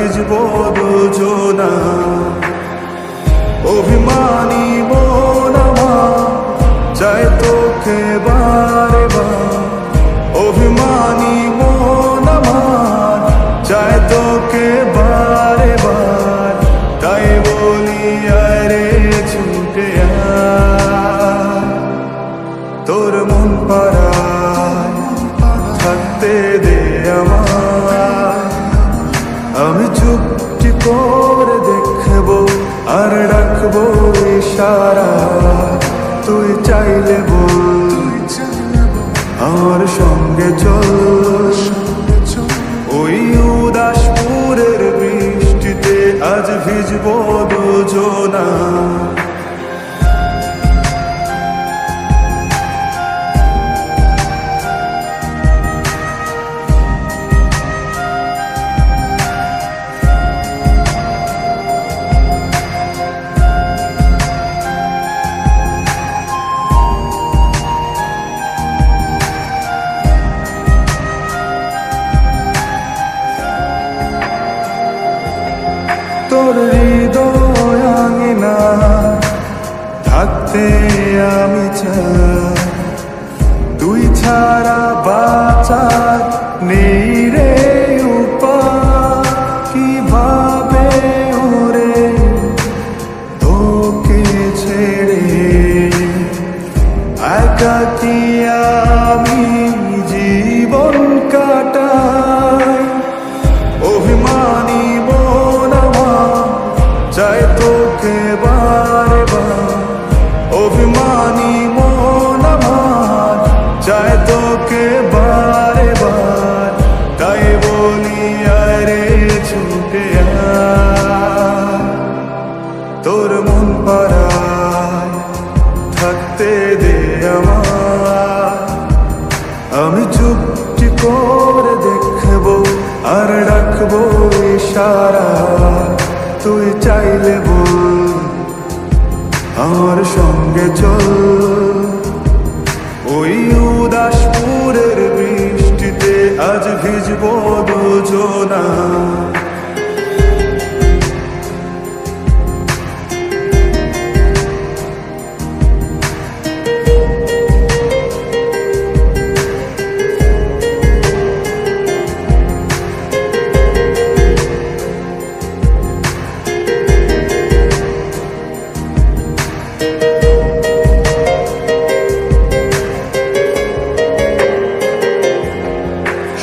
ভিজবো দুজনা। অভিমানী মন আমার চায় তোকে বারে বার, অভিমানী মন আমার চায় তোকে বারে বার। তাই বলি আরে ছুটে আয়, তোর মন পাড়ায় থাকতে দে আমায়। আমি চুপটি করে দেখবো আর রাখবো ইশারা, তুই চাইলে বল আমার সঙ্গে চল। ওই উদাসপুরের বৃষ্টিতে আজ ভিজবো দুজনা। তোর হৃদয় আঙিনা থাকতে আমি চাই, তুই ছাড়া বাঁচার নেই রে উপায়। কিভাবে ওরে তোকে ছেড়ে একাকী আমি জীবন কাটাই। অভিমানী মন আমার চায় তোকে বারে বার, অভিমানী মন আমার চায় তোকে বারে বার। তাই বলি আরে ছুটে আয়, তোর মন পাড়ায় থাকতে দে আমায়। আমি চুপটি করে দেখবো আর রাখবো ইশারা, তুই চাইলে বল আমার সঙ্গে চল। ওই উদাসপুরের বৃষ্টিতে আজ ভিজবো দুজনা।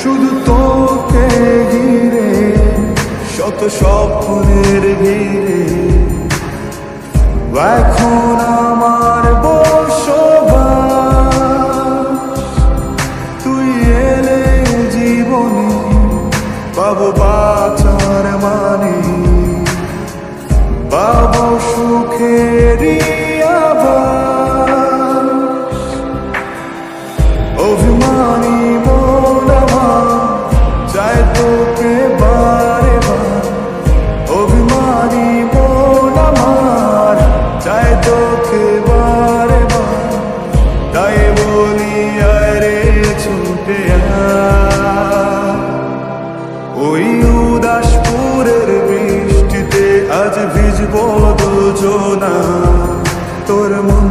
শুধু তোকে ঘিরে শত স্বপ্নের ভিড়ে এখন আমার বসবাস। তুই এলে জীবনে পাবো বাঁচার মানে, পাবো সুখেরই আভাস। অভিমানী মন আমার চায় তোকে বারে বার, অভিমানী মন আমার চায় তোকে বারে বার। তাই বলি আরে ছুটে আয়, ওই উদাসপুরের বৃষ্টিতে আজ ভিজবো দুজনা। তোর মন